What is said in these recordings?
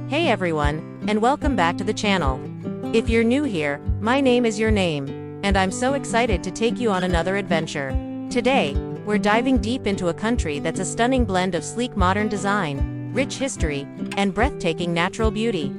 Hey everyone, and welcome back to the channel. If you're new here, my name is your name, and I'm so excited to take you on another adventure. Today, we're diving deep into a country that's a stunning blend of sleek modern design, rich history, and breathtaking natural beauty.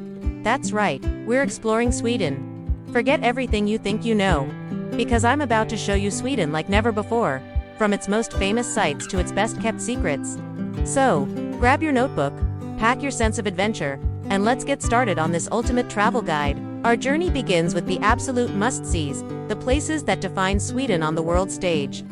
That's right, we're exploring Sweden. Forget everything you think you know, because I'm about to show you Sweden like never before, from its most famous sights to its best-kept secrets. So, grab your notebook, pack your sense of adventure, and let's get started on this ultimate travel guide. Our journey begins with the absolute must-sees, the places that define Sweden on the world stage.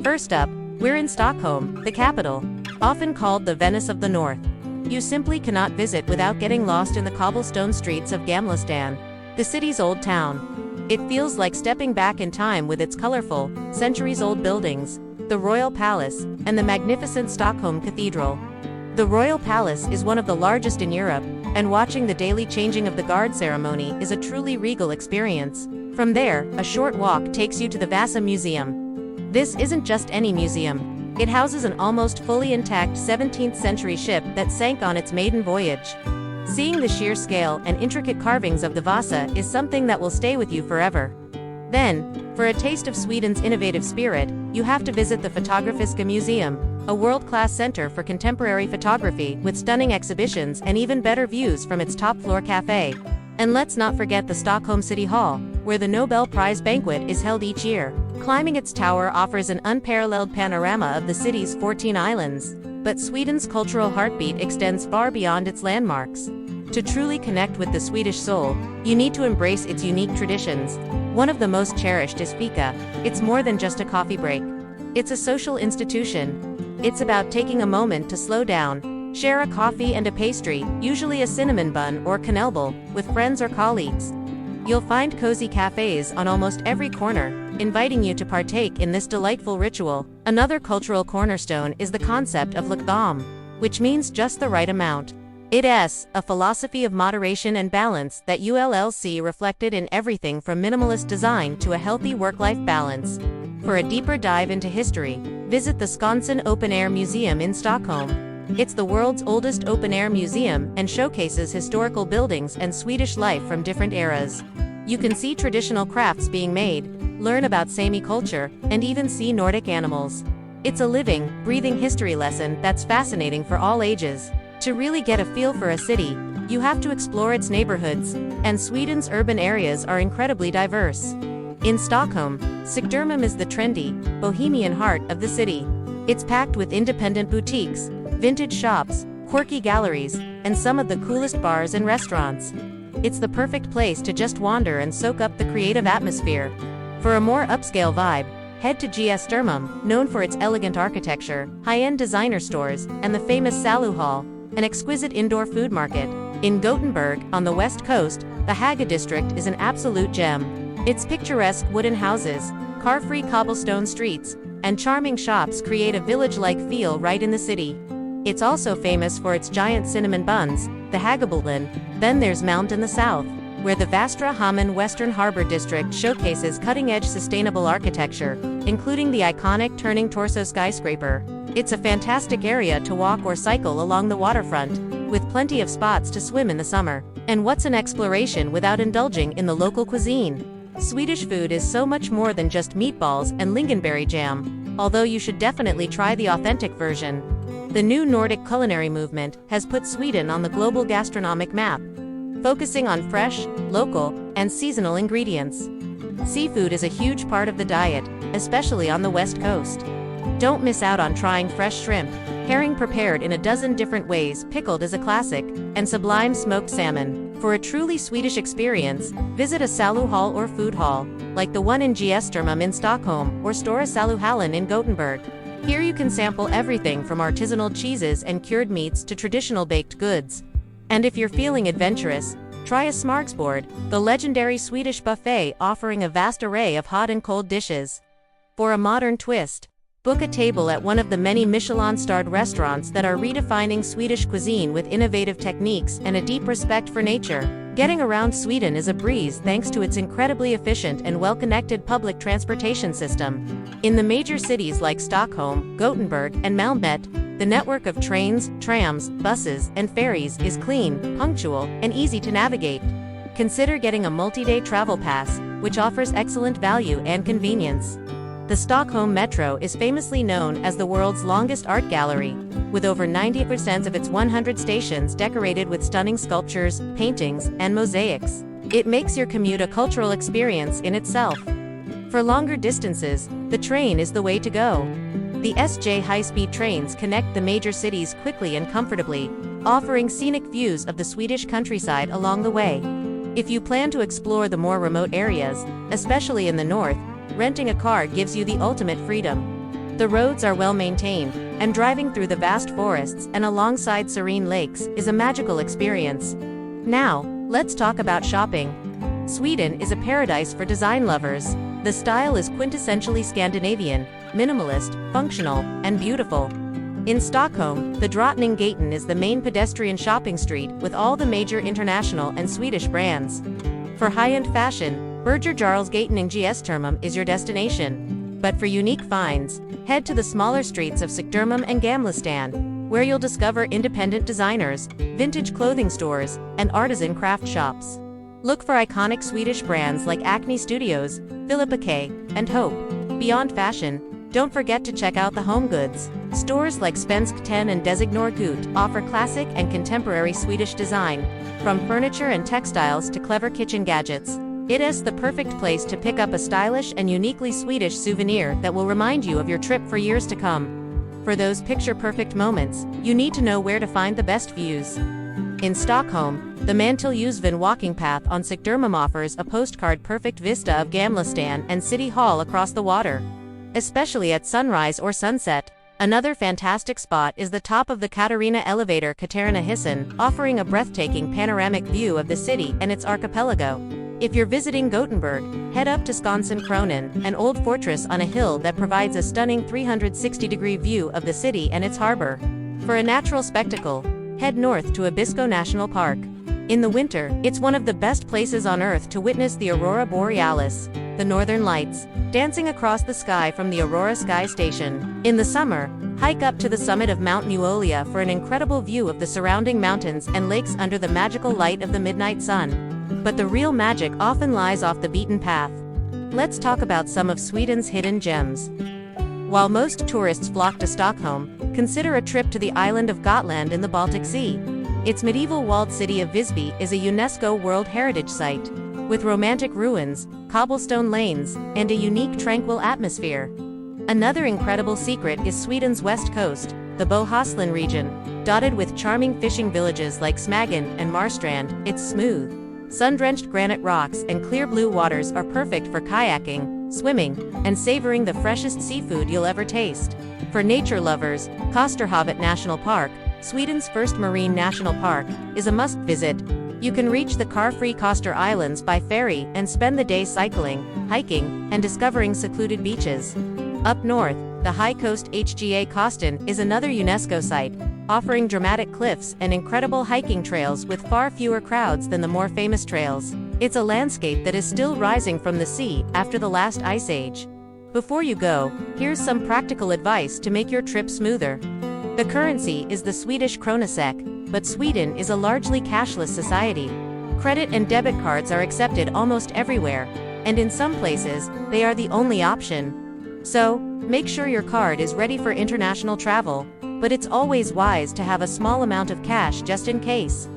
First up, we're in Stockholm, the capital, often called the Venice of the North. You simply cannot visit without getting lost in the cobblestone streets of Gamla stan, the city's old town. It feels like stepping back in time with its colorful, centuries-old buildings, the Royal Palace, and the magnificent Stockholm Cathedral. The Royal Palace is one of the largest in Europe, and watching the daily changing of the guard ceremony is a truly regal experience. From there, a short walk takes you to the Vasa Museum. This isn't just any museum. It houses an almost fully intact 17th century ship that sank on its maiden voyage. Seeing the sheer scale and intricate carvings of the Vasa is something that will stay with you forever. Then, for a taste of Sweden's innovative spirit, you have to visit the Fotografiska Museum, a world-class center for contemporary photography with stunning exhibitions and even better views from its top-floor cafe. And let's not forget the Stockholm City Hall, where the Nobel Prize banquet is held each year. Climbing its tower offers an unparalleled panorama of the city's 14 islands. But Sweden's cultural heartbeat extends far beyond its landmarks. To truly connect with the Swedish soul, you need to embrace its unique traditions. One of the most cherished is fika. It's more than just a coffee break. It's a social institution. It's about taking a moment to slow down, share a coffee and a pastry, usually a cinnamon bun or kanelbulle, with friends or colleagues. You'll find cozy cafes on almost every corner, inviting you to partake in this delightful ritual. Another cultural cornerstone is the concept of lagom, which means just the right amount. It's a philosophy of moderation and balance that ULLC reflected in everything from minimalist design to a healthy work-life balance. For a deeper dive into history, visit the Skansen Open Air Museum in Stockholm. It's the world's oldest open-air museum and showcases historical buildings and Swedish life from different eras. You can see traditional crafts being made, learn about Sami culture, and even see Nordic animals. It's a living, breathing history lesson that's fascinating for all ages. To really get a feel for a city, you have to explore its neighborhoods, and Sweden's urban areas are incredibly diverse. In Stockholm, Södermalm is the trendy, bohemian heart of the city. It's packed with independent boutiques, vintage shops, quirky galleries, and some of the coolest bars and restaurants. It's the perfect place to just wander and soak up the creative atmosphere. For a more upscale vibe, head to Södermalm, known for its elegant architecture, high-end designer stores, and the famous Salu Hall, an exquisite indoor food market. In Gothenburg, on the west coast, the Haga district is an absolute gem. Its picturesque wooden houses, car-free cobblestone streets, and charming shops create a village-like feel right in the city. It's also famous for its giant cinnamon buns, the Hagabullen. Then there's Mount in the south, where the Västra Hamnen Western Harbor District showcases cutting-edge sustainable architecture, including the iconic Turning Torso skyscraper. It's a fantastic area to walk or cycle along the waterfront, with plenty of spots to swim in the summer. And what's an exploration without indulging in the local cuisine? Swedish food is so much more than just meatballs and lingonberry jam, although you should definitely try the authentic version. The new Nordic culinary movement has put Sweden on the global gastronomic map, focusing on fresh, local, and seasonal ingredients. Seafood is a huge part of the diet, especially on the West Coast. Don't miss out on trying fresh shrimp, herring prepared in a dozen different ways, pickled is a classic, and sublime smoked salmon. For a truly Swedish experience, visit a Salu Hall or food hall, like the one in Södermalm in Stockholm, or Stora Saluhallen in Gothenburg. Here you can sample everything from artisanal cheeses and cured meats to traditional baked goods. And if you're feeling adventurous, try a smorgasbord, the legendary Swedish buffet offering a vast array of hot and cold dishes. For a modern twist, book a table at one of the many Michelin-starred restaurants that are redefining Swedish cuisine with innovative techniques and a deep respect for nature. Getting around Sweden is a breeze thanks to its incredibly efficient and well-connected public transportation system. In the major cities like Stockholm, Gothenburg, and Malmö, The network of trains, trams, buses, and ferries is clean, punctual, and easy to navigate. Consider getting a multi-day travel pass, which offers excellent value and convenience. The Stockholm Metro is famously known as the world's longest art gallery, with over 90% of its 100 stations decorated with stunning sculptures, paintings, and mosaics. It makes your commute a cultural experience in itself. For longer distances, the train is the way to go. The SJ high-speed trains connect the major cities quickly and comfortably, offering scenic views of the Swedish countryside along the way. If you plan to explore the more remote areas, especially in the north, renting a car gives you the ultimate freedom. The roads are well maintained, and driving through the vast forests and alongside serene lakes is a magical experience. Now, let's talk about shopping. Sweden is a paradise for design lovers. The style is quintessentially Scandinavian, minimalist, functional, and beautiful. In Stockholm, the Drottninggatan is the main pedestrian shopping street with all the major international and Swedish brands. For high-end fashion, Berger-Jarlsgatan in Gestermum is your destination. But for unique finds, head to the smaller streets of Sigtuna and Gamlestan, where you'll discover independent designers, vintage clothing stores, and artisan craft shops. Look for iconic Swedish brands like Acne Studios, Filippa K, and Hope. Beyond fashion, don't forget to check out the home goods. Stores like Svensk 10 and Designor Gut offer classic and contemporary Swedish design, from furniture and textiles to clever kitchen gadgets. It is the perfect place to pick up a stylish and uniquely Swedish souvenir that will remind you of your trip for years to come. For those picture-perfect moments, you need to know where to find the best views. In Stockholm, the Mantilljusven walking path on Sigtuna offers a postcard-perfect vista of Gamlestan and City Hall across the water. Especially at sunrise or sunset, another fantastic spot is the top of the Katarina elevator Katarinahissen, offering a breathtaking panoramic view of the city and its archipelago. If you're visiting Gothenburg, head up to Skansen-Kronan, an old fortress on a hill that provides a stunning 360-degree view of the city and its harbor. For a natural spectacle, head north to Abisko National Park. In the winter, it's one of the best places on Earth to witness the Aurora Borealis, the Northern Lights, dancing across the sky from the Aurora Sky Station. In the summer, hike up to the summit of Mount Nuolja for an incredible view of the surrounding mountains and lakes under the magical light of the midnight sun. But the real magic often lies off the beaten path. Let's talk about some of Sweden's hidden gems. While most tourists flock to Stockholm, consider a trip to the island of Gotland in the Baltic Sea. Its medieval walled city of Visby is a UNESCO World Heritage Site, with romantic ruins, cobblestone lanes, and a unique tranquil atmosphere. Another incredible secret is Sweden's west coast, the Bohuslän region, dotted with charming fishing villages like Smagen and Marstrand. It's smooth, sun-drenched granite rocks and clear blue waters are perfect for kayaking, swimming, and savoring the freshest seafood you'll ever taste. For nature lovers, Kosterhavet National Park, Sweden's first marine national park, is a must-visit. You can reach the car-free Koster Islands by ferry and spend the day cycling, hiking, and discovering secluded beaches. Up north, the high coast Hga Kosten is another UNESCO site, offering dramatic cliffs and incredible hiking trails with far fewer crowds than the more famous trails. It's a landscape that is still rising from the sea after the last ice age. Before you go, here's some practical advice to make your trip smoother. The currency is the Swedish krona SEK, but Sweden is a largely cashless society. Credit and debit cards are accepted almost everywhere, and in some places, they are the only option. So, make sure your card is ready for international travel, but it's always wise to have a small amount of cash just in case.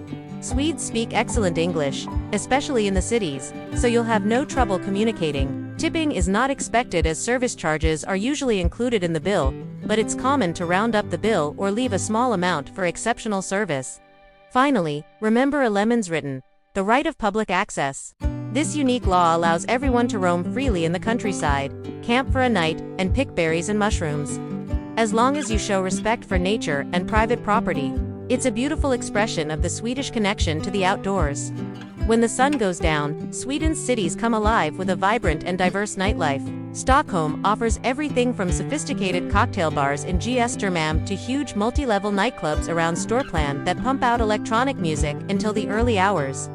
Swedes speak excellent English, especially in the cities, so you'll have no trouble communicating. Tipping is not expected as service charges are usually included in the bill, but it's common to round up the bill or leave a small amount for exceptional service. Finally, remember a Allemansrätten, the right of public access. This unique law allows everyone to roam freely in the countryside, camp for a night, and pick berries and mushrooms. As long as you show respect for nature and private property, it's a beautiful expression of the Swedish connection to the outdoors. When the sun goes down, Sweden's cities come alive with a vibrant and diverse nightlife. Stockholm offers everything from sophisticated cocktail bars in Gestermam to huge multi-level nightclubs around Storplan that pump out electronic music until the early hours.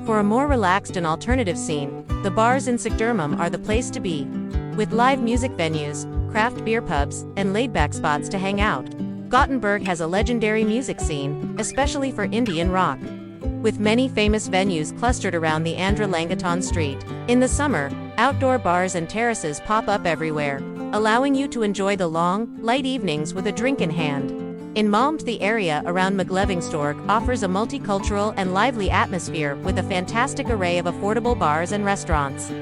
For a more relaxed and alternative scene, the bars in Sigtuna are the place to be. With live music venues, craft beer pubs, and laid-back spots to hang out, Gothenburg has a legendary music scene, especially for Indian rock, with many famous venues clustered around the Andra Langaton Street. In the summer, outdoor bars and terraces pop up everywhere, allowing you to enjoy the long, light evenings with a drink in hand. In Malmö, the area around Möglevingstorg offers a multicultural and lively atmosphere with a fantastic array of affordable bars and restaurants,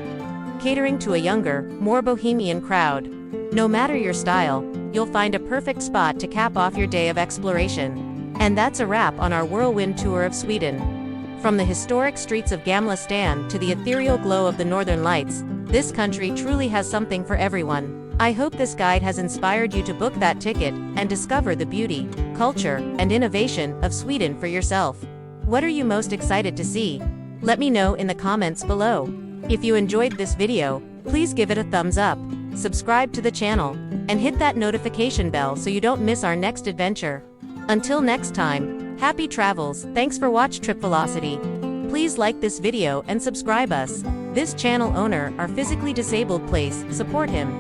catering to a younger, more bohemian crowd. No matter your style, you'll find a perfect spot to cap off your day of exploration. And that's a wrap on our whirlwind tour of Sweden. From the historic streets of Gamla Stan to the ethereal glow of the northern lights, this country truly has something for everyone. I hope this guide has inspired you to book that ticket and discover the beauty, culture, and innovation of Sweden for yourself. What are you most excited to see? Let me know in the comments below. If you enjoyed this video, please give it a thumbs up, subscribe to the channel, and hit that notification bell so you don't miss our next adventure. Until next time, happy travels. Thanks for watching Trip Velocity. Please like this video and subscribe us. This channel owner are physically disabled, please support him.